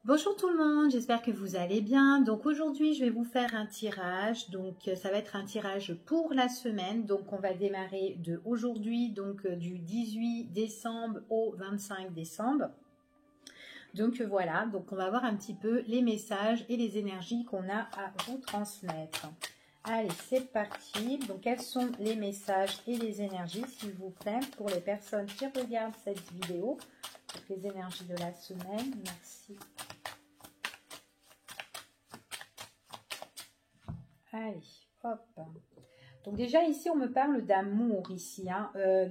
Bonjour tout le monde, j'espère que vous allez bien. Donc aujourd'hui, je vais vous faire un tirage. Donc ça va être un tirage pour la semaine. Donc on va démarrer de aujourd'hui, donc du 18 décembre au 25 décembre. Donc voilà, donc on va voir un petit peu les messages et les énergies qu'on a à vous transmettre. Allez, c'est parti. Donc quels sont les messages et les énergies, s'il vous plaît, pour les personnes qui regardent cette vidéo. Donc les énergies de la semaine, merci. Allez, hop. Donc déjà ici, on me parle d'amour ici.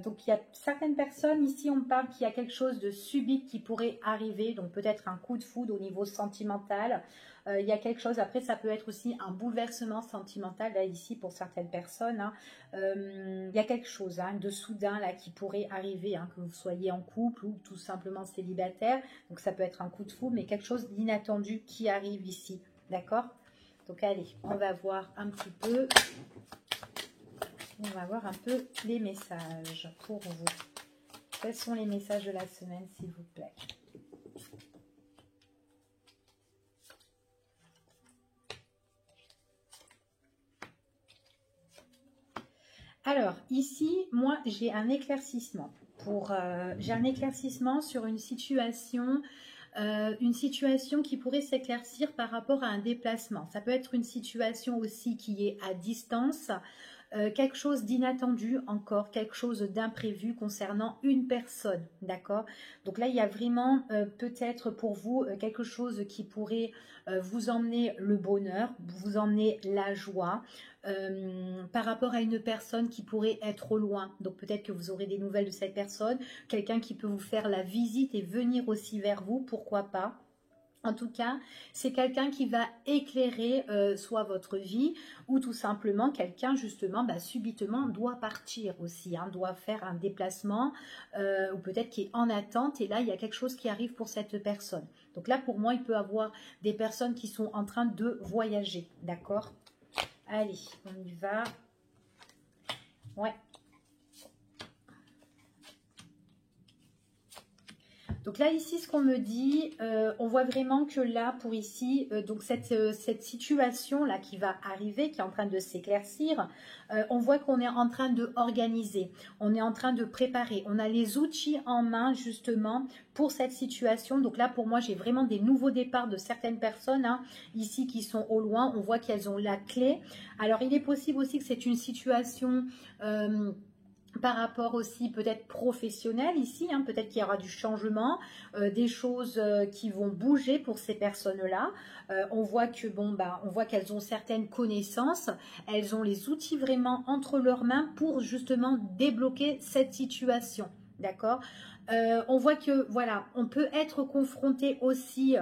Donc il y a certaines personnes ici, on me parle qu'il y a quelque chose de subit qui pourrait arriver. Donc peut-être un coup de foudre au niveau sentimental. Il y a quelque chose, après ça peut être aussi un bouleversement sentimental là ici pour certaines personnes. Il y a quelque chose de soudain là qui pourrait arriver, que vous soyez en couple ou tout simplement célibataire. Donc ça peut être un coup de foudre, mais quelque chose d'inattendu qui arrive ici. D'accord ? Donc allez, on va voir un petit peu. On va voir un peu les messages pour vous. Quels sont les messages de la semaine, s'il vous plaît? Alors, ici, moi, j'ai un éclaircissement. J'ai un éclaircissement sur une situation qui pourrait s'éclaircir par rapport à un déplacement. Ça peut être une situation aussi qui est à distance, quelque chose d'inattendu encore, quelque chose d'imprévu concernant une personne, d'accord? Donc là, il y a vraiment peut-être pour vous quelque chose qui pourrait vous emmener le bonheur, vous emmener la joie, par rapport à une personne qui pourrait être au loin. Donc peut-être que vous aurez des nouvelles de cette personne, quelqu'un qui peut vous faire la visite et venir aussi vers vous, pourquoi pas. En tout cas, c'est quelqu'un qui va éclairer soit votre vie ou tout simplement quelqu'un justement subitement doit partir aussi, doit faire un déplacement ou peut-être qui est en attente et là il y a quelque chose qui arrive pour cette personne. Donc là pour moi il peut y avoir des personnes qui sont en train de voyager, d'accord? Allez, on y va. Ouais. Donc là, ici, ce qu'on me dit, on voit vraiment que là, pour ici, donc cette situation-là qui va arriver, qui est en train de s'éclaircir, on voit qu'on est en train de organiser, on est en train de préparer, on a les outils en main, justement, pour cette situation. Donc là, pour moi, j'ai vraiment des nouveaux départs de certaines personnes, ici, qui sont au loin. On voit qu'elles ont la clé. Alors, il est possible aussi que c'est une situation... par rapport aussi peut-être professionnel ici, peut-être qu'il y aura du changement, des choses qui vont bouger pour ces personnes-là. On voit que on voit qu'elles ont certaines connaissances, elles ont les outils vraiment entre leurs mains pour justement débloquer cette situation, d'accord? On voit que voilà, on peut être confronté aussi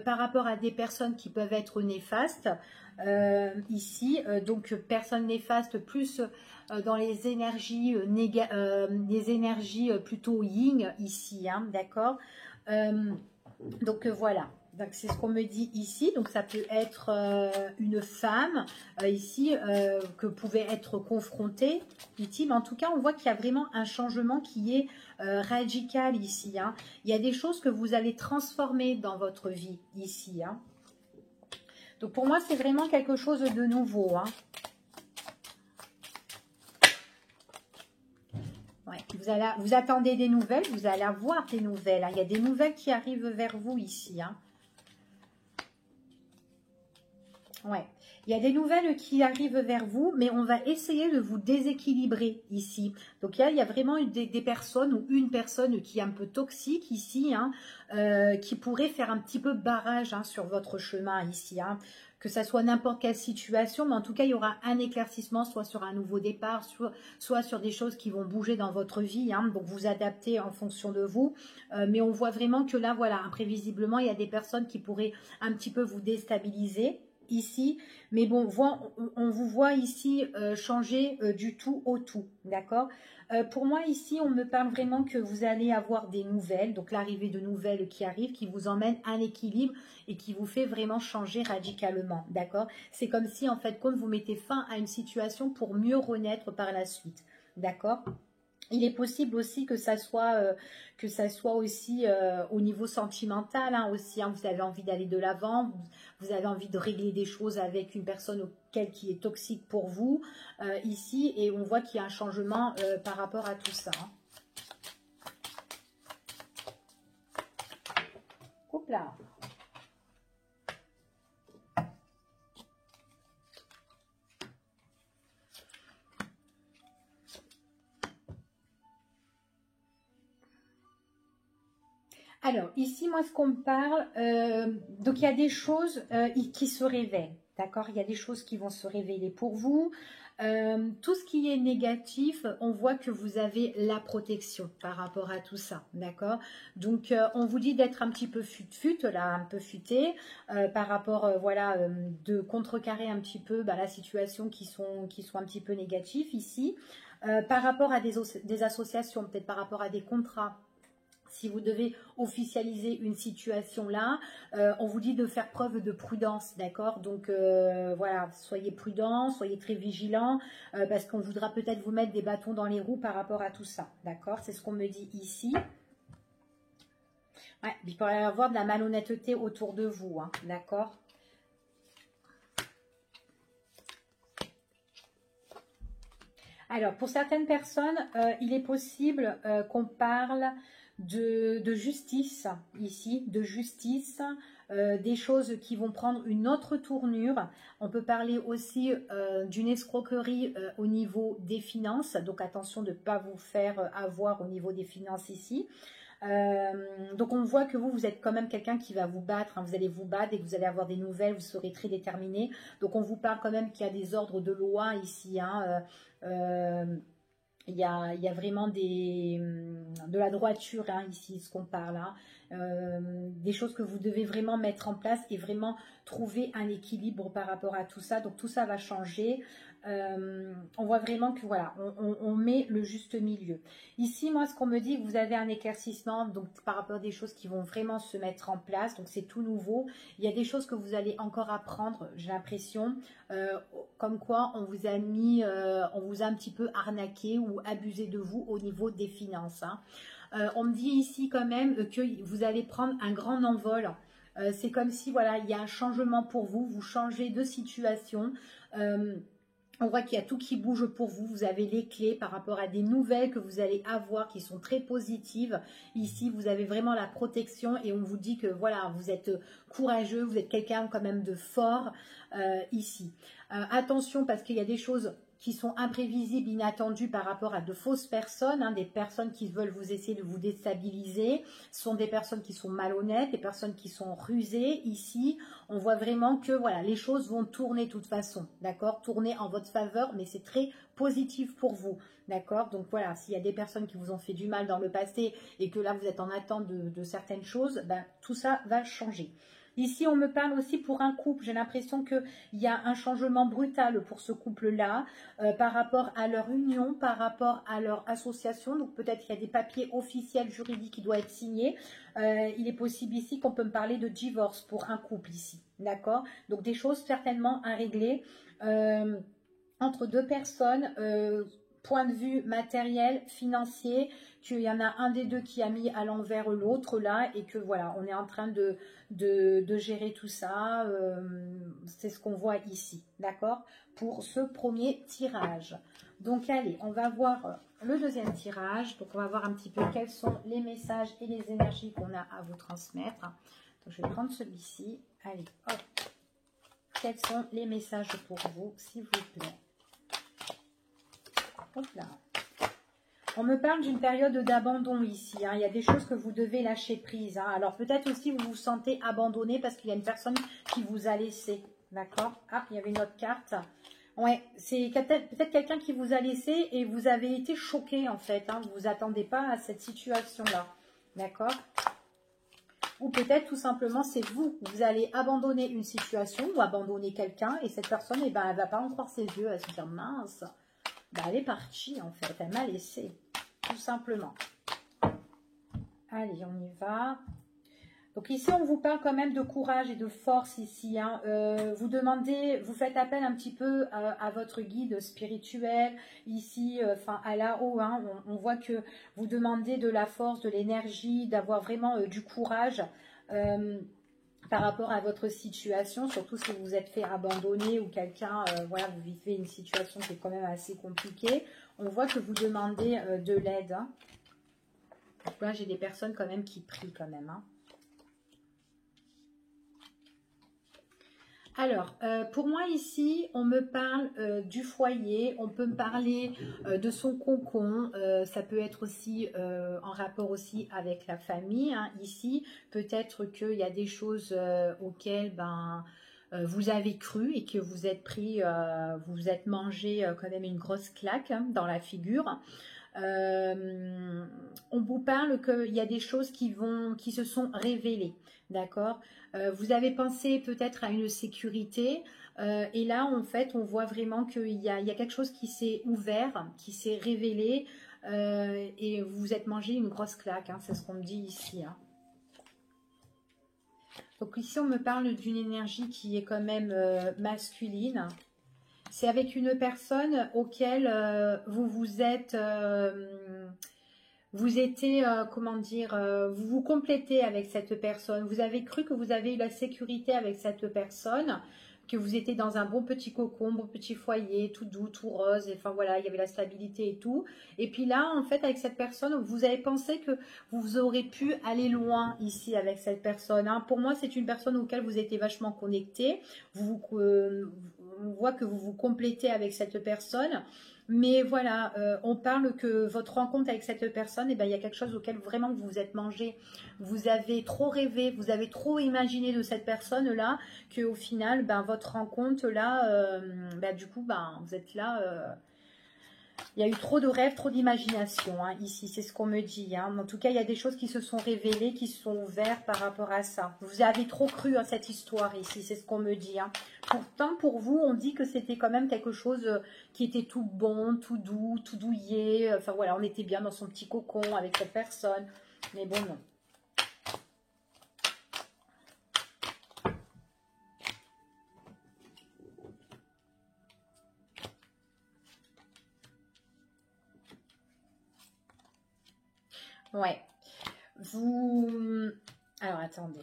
par rapport à des personnes qui peuvent être néfastes ici, donc personnes néfastes plus dans les énergies, les énergies plutôt yin ici, d'accord? Donc voilà, donc c'est ce qu'on me dit ici. Donc ça peut être une femme ici que pouvait être confrontée ici, mais en tout cas on voit qu'il y a vraiment un changement qui est radical ici. Il y a des choses que vous allez transformer dans votre vie ici. Donc pour moi c'est vraiment quelque chose de nouveau. Ouais, vous attendez des nouvelles, vous allez avoir des nouvelles. Il y a des nouvelles qui arrivent vers vous ici. Ouais, il y a des nouvelles qui arrivent vers vous, mais on va essayer de vous déséquilibrer ici. Donc il y a vraiment des personnes ou une personne qui est un peu toxique ici, qui pourrait faire un petit peu barrage sur votre chemin ici. Que ça soit n'importe quelle situation, mais en tout cas, il y aura un éclaircissement, soit sur un nouveau départ, soit sur des choses qui vont bouger dans votre vie. Donc, vous adaptez en fonction de vous. Mais on voit vraiment que là, voilà, imprévisiblement, il y a des personnes qui pourraient un petit peu vous déstabiliser ici. Mais bon, on vous voit ici changer du tout au tout, d'accord? Pour moi, ici, on me parle vraiment que vous allez avoir des nouvelles, donc l'arrivée de nouvelles qui arrivent, qui vous emmènent un équilibre et qui vous fait vraiment changer radicalement, d'accord? C'est comme si, en fait, quand vous mettez fin à une situation pour mieux renaître par la suite, d'accord? Il est possible aussi que ça soit aussi au niveau sentimental, hein, aussi, hein, vous avez envie d'aller de l'avant, vous avez envie de régler des choses avec une personne auquel qui est toxique pour vous, ici, et on voit qu'il y a un changement par rapport à tout ça. Hein. Hop là. Alors, ici, moi, ce qu'on me parle, donc il y a des choses qui se révèlent, d'accord? Il y a des choses qui vont se révéler pour vous. Tout ce qui est négatif, on voit que vous avez la protection par rapport à tout ça, d'accord? Donc, on vous dit d'être un petit peu fut-fut, là, un peu futé, par rapport, voilà, de contrecarrer un petit peu la situation qui sont un petit peu négatifs ici. Par rapport à des associations, peut-être par rapport à des contrats. Si vous devez officialiser une situation là, on vous dit de faire preuve de prudence, d'accord? Donc voilà, soyez prudents, soyez très vigilants, parce qu'on voudra peut-être vous mettre des bâtons dans les roues par rapport à tout ça, d'accord? C'est ce qu'on me dit ici. Ouais, il pourrait y avoir de la malhonnêteté autour de vous, hein, d'accord? Alors, pour certaines personnes, il est possible qu'on parle de justice ici, de justice, des choses qui vont prendre une autre tournure. On peut parler aussi d'une escroquerie au niveau des finances, donc attention de ne pas vous faire avoir au niveau des finances ici. Donc on voit que vous êtes quand même quelqu'un qui va vous battre, hein. Vous allez vous battre et que vous allez avoir des nouvelles, vous serez très déterminé. Donc on vous parle quand même qu'il y a des ordres de loi ici, hein. Il y a vraiment de la droiture, hein, ici, ce qu'on parle. Hein. Des choses que vous devez vraiment mettre en place et vraiment trouver un équilibre par rapport à tout ça. Donc tout ça va changer. On voit vraiment que voilà, on met le juste milieu. Ici, moi, ce qu'on me dit, vous avez un éclaircissement donc par rapport à des choses qui vont vraiment se mettre en place. Donc c'est tout nouveau. Il y a des choses que vous allez encore apprendre, j'ai l'impression, comme quoi on vous a mis, on vous a un petit peu arnaqué ou abusé de vous au niveau des finances. Hein. On me dit ici quand même que vous allez prendre un grand envol. C'est comme si voilà, il y a un changement pour vous, vous changez de situation. On voit qu'il y a tout qui bouge pour vous. Vous avez les clés par rapport à des nouvelles que vous allez avoir qui sont très positives. Ici, vous avez vraiment la protection et on vous dit que voilà, vous êtes courageux, vous êtes quelqu'un quand même de fort ici. Attention parce qu'il y a des choses qui sont imprévisibles, inattendues par rapport à de fausses personnes, hein, des personnes qui veulent vous essayer de vous déstabiliser. Ce sont des personnes qui sont malhonnêtes, des personnes qui sont rusées. Ici, on voit vraiment que voilà, les choses vont tourner de toute façon, d'accord? Tourner en votre faveur, mais c'est très positif pour vous, d'accord? Donc voilà, s'il y a des personnes qui vous ont fait du mal dans le passé et que là, vous êtes en attente de certaines choses, ben, tout ça va changer. Ici, on me parle aussi pour un couple. J'ai l'impression qu'il y a un changement brutal pour ce couple-là par rapport à leur union, par rapport à leur association. Donc, peut-être qu'il y a des papiers officiels juridiques qui doivent être signés. Il est possible ici qu'on peut me parler de divorce pour un couple ici. D'accord? Donc, des choses certainement à régler entre deux personnes. Point de vue matériel, financier, qu'il y en a un des deux qui a mis à l'envers l'autre là et que voilà, on est en train de gérer tout ça. C'est ce qu'on voit ici, d'accord? Pour ce premier tirage. Donc allez, on va voir le deuxième tirage. Donc on va voir un petit peu quels sont les messages et les énergies qu'on a à vous transmettre. Donc je vais prendre celui-ci. Allez, hop. Quels sont les messages pour vous, s'il vous plaît? Hop là. On me parle d'une période d'abandon ici. Hein. Il y a des choses que vous devez lâcher prise. Hein. Alors peut-être aussi vous vous sentez abandonné parce qu'il y a une personne qui vous a laissé. D'accord? Ah, il y avait une autre carte. Ouais, c'est peut-être quelqu'un qui vous a laissé et vous avez été choqué en fait. Hein. Vous ne vous attendez pas à cette situation-là. D'accord? Ou peut-être tout simplement c'est vous. Vous allez abandonner une situation ou abandonner quelqu'un et cette personne, eh ben, elle ne va pas en croire ses yeux. Elle se dit mince. Ben, elle est partie en fait, elle m'a laissé, tout simplement. Allez, on y va. Donc ici, on vous parle quand même de courage et de force ici. Hein. Vous demandez, vous faites appel un petit peu à votre guide spirituel ici, enfin à là-haut. Hein, on voit que vous demandez de la force, de l'énergie, d'avoir vraiment du courage par rapport à votre situation, surtout si vous vous êtes fait abandonner ou quelqu'un, voilà, vous vivez une situation qui est quand même assez compliquée. On voit que vous demandez de l'aide. Hein. Donc là, j'ai des personnes quand même qui prient quand même. Hein. Alors, pour moi ici, on me parle du foyer, on peut me parler de son cocon, ça peut être aussi en rapport aussi avec la famille. Hein, ici, peut-être qu'il y a des choses auxquelles vous avez cru et que vous êtes pris, vous êtes mangé quand même une grosse claque hein, dans la figure. On vous parle qu'il y a des choses qui se sont révélées, d'accord. Vous avez pensé peut-être à une sécurité et là en fait on voit vraiment qu'il y a quelque chose qui s'est ouvert, qui s'est révélé et vous vous êtes mangé une grosse claque, hein, c'est ce qu'on me dit ici. Hein. Donc ici on me parle d'une énergie qui est quand même masculine. C'est avec une personne auquel vous étiez, comment dire, vous vous complétez avec cette personne. Vous avez cru que vous avez eu la sécurité avec cette personne, que vous étiez dans un bon petit cocon, bon petit foyer, tout doux, tout rose, et enfin voilà, il y avait la stabilité et tout. Et puis là, en fait, avec cette personne, vous avez pensé que vous aurez pu aller loin ici avec cette personne. Hein. Pour moi, c'est une personne auquel vous étiez vachement connecté. On voit que vous vous complétez avec cette personne. Mais voilà, on parle que votre rencontre avec cette personne, eh ben, il y a quelque chose auquel vraiment vous vous êtes mangé. Vous avez trop rêvé, vous avez trop imaginé de cette personne-là, qu'au final, ben, votre rencontre là, du coup, ben, vous êtes là... il y a eu trop de rêves, trop d'imagination hein, ici, c'est ce qu'on me dit. Hein. En tout cas, il y a des choses qui se sont révélées, qui se sont ouvertes par rapport à ça. Vous avez trop cru à cette histoire ici, c'est ce qu'on me dit. Hein. Pourtant, pour vous, on dit que c'était quand même quelque chose qui était tout bon, tout doux, tout douillet. Enfin voilà, on était bien dans son petit cocon avec cette personne. Mais bon, non. Ouais. Alors, attendez.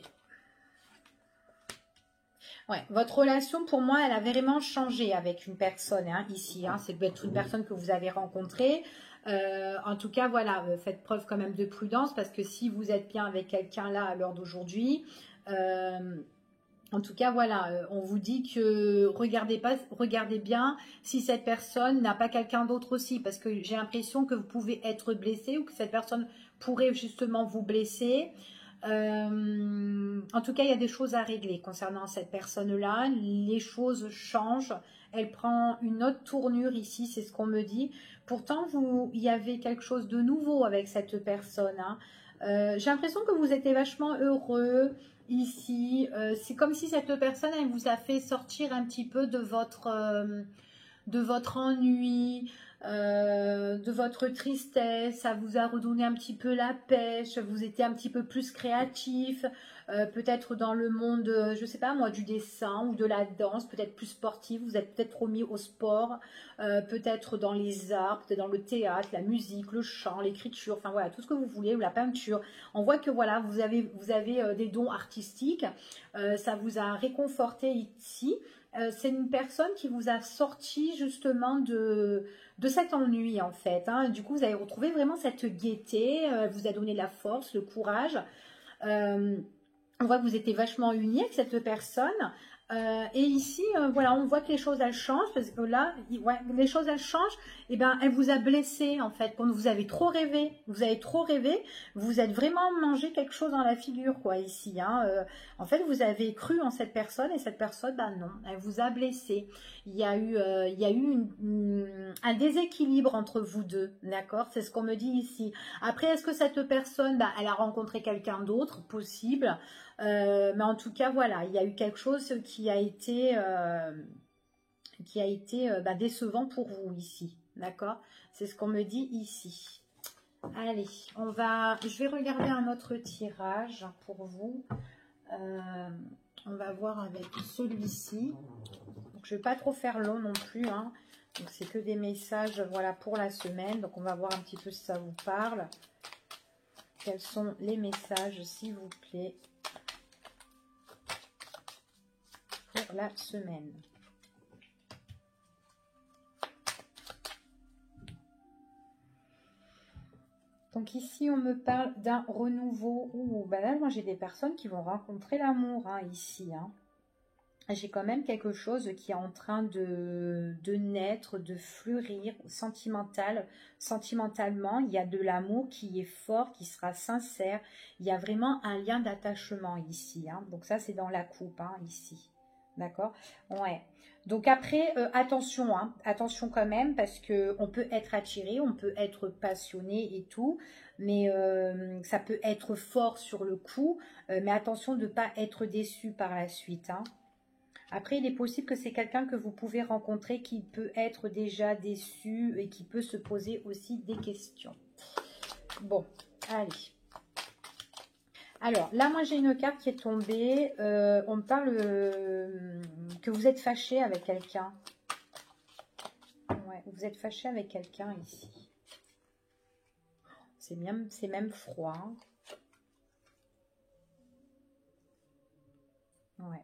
Ouais, votre relation, pour moi, elle a vraiment changé avec une personne, hein, ici. Hein, c'est peut-être une personne que vous avez rencontrée. En tout cas, voilà, faites preuve quand même de prudence parce que si vous êtes bien avec quelqu'un là à l'heure d'aujourd'hui, en tout cas, voilà, on vous dit que regardez bien si cette personne n'a pas quelqu'un d'autre aussi, parce que j'ai l'impression que vous pouvez être blessé ou que cette personne pourrait justement vous blesser. En tout cas, il y a des choses à régler concernant cette personne-là. Les choses changent. Elle prend une autre tournure ici, c'est ce qu'on me dit. Pourtant, il y avait quelque chose de nouveau avec cette personne. Hein. J'ai l'impression que vous étiez vachement heureux ici. C'est comme si cette personne, elle vous a fait sortir un petit peu de votre ennui, de votre tristesse, ça vous a redonné un petit peu la pêche, vous étiez un petit peu plus créatif, peut-être dans le monde, je sais pas moi, du dessin ou de la danse, peut-être plus sportif, vous êtes peut-être remis au sport, peut-être dans les arts, peut-être dans le théâtre, la musique, le chant, l'écriture, enfin voilà, tout ce que vous voulez, ou la peinture. On voit que voilà, vous avez des dons artistiques, ça vous a réconforté ici. C'est une personne qui vous a sorti justement de cet ennui en fait. Hein. Du coup, vous avez retrouvé vraiment cette gaieté, vous a donné la force, le courage. On voit que vous étiez vachement unis avec cette personne. Et ici, voilà, on voit que les choses elles changent parce que là, ouais, les choses elles changent. Et ben, elle vous a blessé en fait. Quand vous avez trop rêvé, vous êtes vraiment mangé quelque chose dans la figure quoi ici. Hein. En fait, vous avez cru en cette personne et cette personne, ben non, elle vous a blessé. Il y a eu un déséquilibre entre vous deux, d'accord? C'est ce qu'on me dit ici. Après, est-ce que cette personne, ben, elle a rencontré quelqu'un d'autre, possible? Mais en tout cas, voilà, il y a eu quelque chose qui a été décevant pour vous ici, d'accord? C'est ce qu'on me dit ici. Allez, je vais regarder un autre tirage pour vous. On va voir avec celui-ci. Je ne vais pas trop faire long non plus, hein. Donc c'est que des messages, voilà, pour la semaine. Donc on va voir un petit peu si ça vous parle. Quels sont les messages, s'il vous plaît, pour la semaine. Donc ici, on me parle d'un renouveau. Ouh, ben là, moi, j'ai des personnes qui vont rencontrer l'amour, hein, ici. Hein. J'ai quand même quelque chose qui est en train de naître, de fleurir sentimentalement. Il y a de l'amour qui est fort, qui sera sincère. Il y a vraiment un lien d'attachement ici. Hein. Donc ça, c'est dans la coupe, hein, ici. D'accord? Ouais. Donc après, attention, hein, attention quand même, parce que on peut être attiré, on peut être passionné et tout, mais ça peut être fort sur le coup, mais attention de ne pas être déçu par la suite. Hein. Après, il est possible que c'est quelqu'un que vous pouvez rencontrer qui peut être déjà déçu et qui peut se poser aussi des questions. Bon, allez. Alors, là, moi, j'ai une carte qui est tombée. On me parle que vous êtes fâché avec quelqu'un. Ouais, vous êtes fâché avec quelqu'un ici. C'est même froid. Hein. Ouais.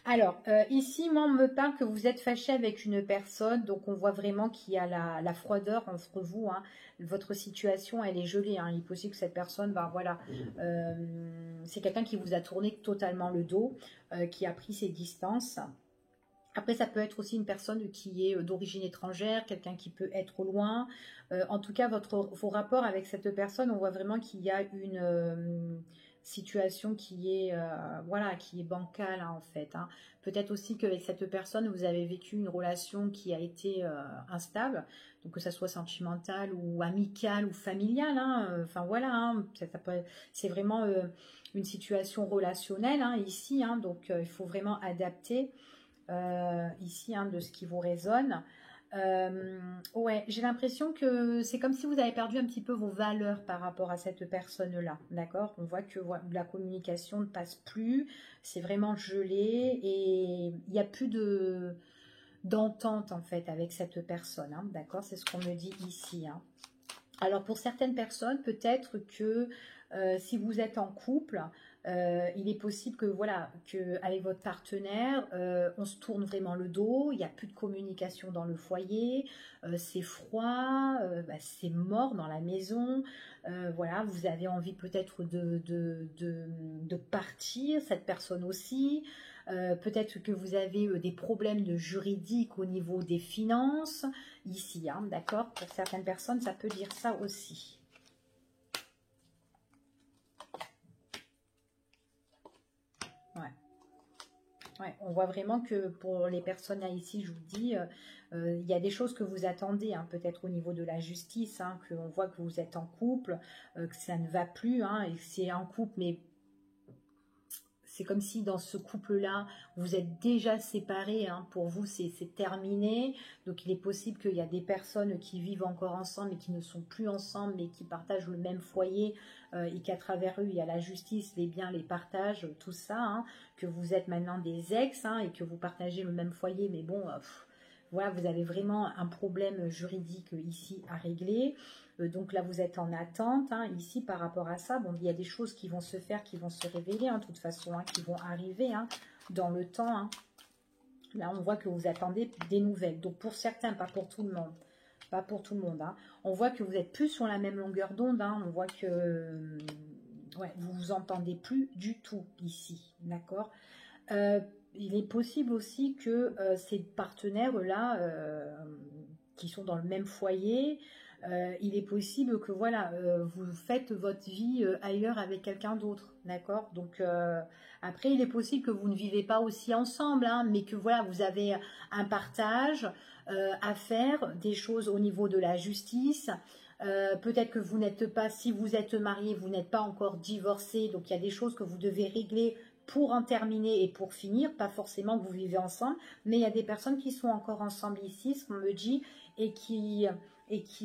Alors, ici, moi, on me parle que vous êtes fâché avec une personne, donc on voit vraiment qu'il y a la froideur entre vous. Hein. Votre situation, elle est gelée. Hein. Il est possible que cette personne, ben voilà, c'est quelqu'un qui vous a tourné totalement le dos, qui a pris ses distances. Après, ça peut être aussi une personne qui est d'origine étrangère, quelqu'un qui peut être au loin. En tout cas, vos rapports avec cette personne, on voit vraiment qu'il y a une situation qui est, voilà, qui est bancale, hein, en fait. Hein. Peut-être aussi qu'avec cette personne, vous avez vécu une relation qui a été instable, donc que ça soit sentimentale ou amicale ou familiale. Hein. Enfin, voilà, hein, c'est vraiment une situation relationnelle, hein, ici. Hein, donc, il faut vraiment adapter. Ici, hein, de ce qui vous résonne. Ouais, j'ai l'impression que c'est comme si vous avez perdu un petit peu vos valeurs par rapport à cette personne-là, d'accord? On voit que la communication ne passe plus, c'est vraiment gelé et il n'y a plus d'entente en fait avec cette personne, hein, d'accord? C'est ce qu'on me dit ici. Hein. Alors pour certaines personnes, peut-être que si vous êtes en couple, il est possible que voilà, que avec votre partenaire, on se tourne vraiment le dos, il n'y a plus de communication dans le foyer, c'est froid, bah, c'est mort dans la maison, voilà, vous avez envie peut-être de partir, cette personne aussi. Peut-être que vous avez des problèmes de juridique au niveau des finances, ici, hein, d'accord? Pour certaines personnes, ça peut dire ça aussi. Ouais. Ouais, on voit vraiment que pour les personnes là ici, je vous dis, il y a des choses que vous attendez, hein, peut-être au niveau de la justice, hein, qu'on voit que vous êtes en couple, que ça ne va plus, hein, et que c'est en couple, mais c'est comme si dans ce couple-là, vous êtes déjà séparés, hein, pour vous c'est terminé, donc il est possible qu'il y a des personnes qui vivent encore ensemble et qui ne sont plus ensemble, mais qui partagent le même foyer, et qu'à travers eux, il y a la justice, les biens, les partages, tout ça, hein, que vous êtes maintenant des ex, hein, et que vous partagez le même foyer, mais bon, voilà, vous avez vraiment un problème juridique ici à régler. Donc là, vous êtes en attente, hein, ici, par rapport à ça. Bon, il y a des choses qui vont se faire, qui vont se révéler, hein, de toute façon, hein, qui vont arriver, hein, dans le temps. Hein. Là, on voit que vous attendez des nouvelles. Donc, pour certains, pas pour tout le monde. Pas pour tout le monde. Hein. On voit que vous êtes plus sur la même longueur d'onde. Hein. On voit que ouais, vous vous entendez plus du tout ici. D'accord. Il est possible aussi que ces partenaires-là, qui sont dans le même foyer, il est possible que voilà, vous faites votre vie ailleurs avec quelqu'un d'autre, d'accord? Donc après, il est possible que vous ne vivez pas aussi ensemble, hein, mais que voilà, vous avez un partage à faire, des choses au niveau de la justice. Peut-être que vous n'êtes pas, si vous êtes marié, vous n'êtes pas encore divorcé, donc il y a des choses que vous devez régler pour en terminer et pour finir, pas forcément que vous vivez ensemble, mais il y a des personnes qui sont encore ensemble ici, ce qu'on me dit, et qui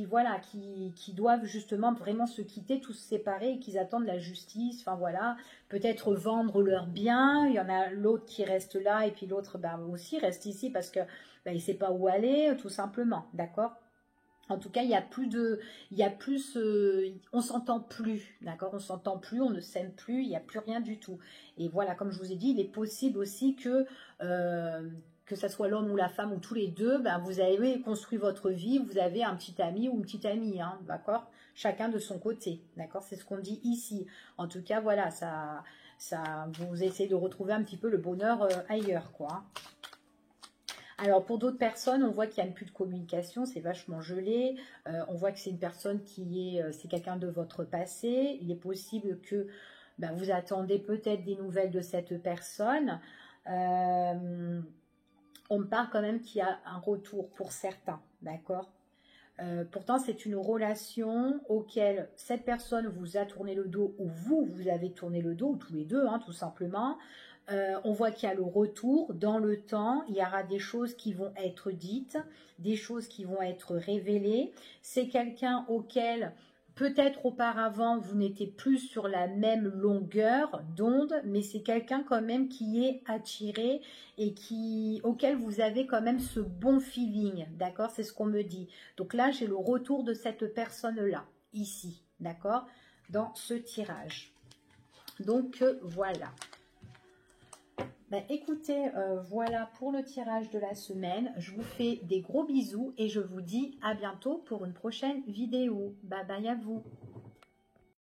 voilà, qui doivent justement vraiment se quitter, tous se séparer, et qu'ils attendent la justice, enfin voilà, peut-être vendre leurs biens, il y en a l'autre qui reste là, et puis l'autre aussi reste ici parce que il ne sait pas où aller, tout simplement, d'accord? En tout cas, il y a plus, on s'entend plus, d'accord? On s'entend plus, on ne s'aime plus, il n'y a plus rien du tout. Et voilà, comme je vous ai dit, il est possible aussi que ça soit l'homme ou la femme ou tous les deux, vous avez construit votre vie, vous avez un petit ami ou une petite amie, hein, d'accord? Chacun de son côté, d'accord? C'est ce qu'on dit ici. En tout cas, voilà, vous essayez de retrouver un petit peu le bonheur ailleurs, quoi. Alors, pour d'autres personnes, on voit qu'il n'y a plus de communication, c'est vachement gelé. On voit que c'est une personne c'est quelqu'un de votre passé. Il est possible que vous attendez peut-être des nouvelles de cette personne. On me parle quand même qu'il y a un retour pour certains, d'accord? Pourtant, c'est une relation auquel cette personne vous a tourné le dos ou vous avez tourné le dos, ou tous les deux, hein, tout simplement. On voit qu'il y a le retour dans le temps, il y aura des choses qui vont être dites, des choses qui vont être révélées. C'est quelqu'un auquel peut-être auparavant vous n'étiez plus sur la même longueur d'onde, mais c'est quelqu'un quand même qui est attiré et auquel vous avez quand même ce bon feeling, d'accord? C'est ce qu'on me dit. Donc là, j'ai le retour de cette personne-là, ici, d'accord? Dans ce tirage. Donc voilà. Écoutez, voilà pour le tirage de la semaine. Je vous fais des gros bisous et je vous dis à bientôt pour une prochaine vidéo. Bye bye à vous.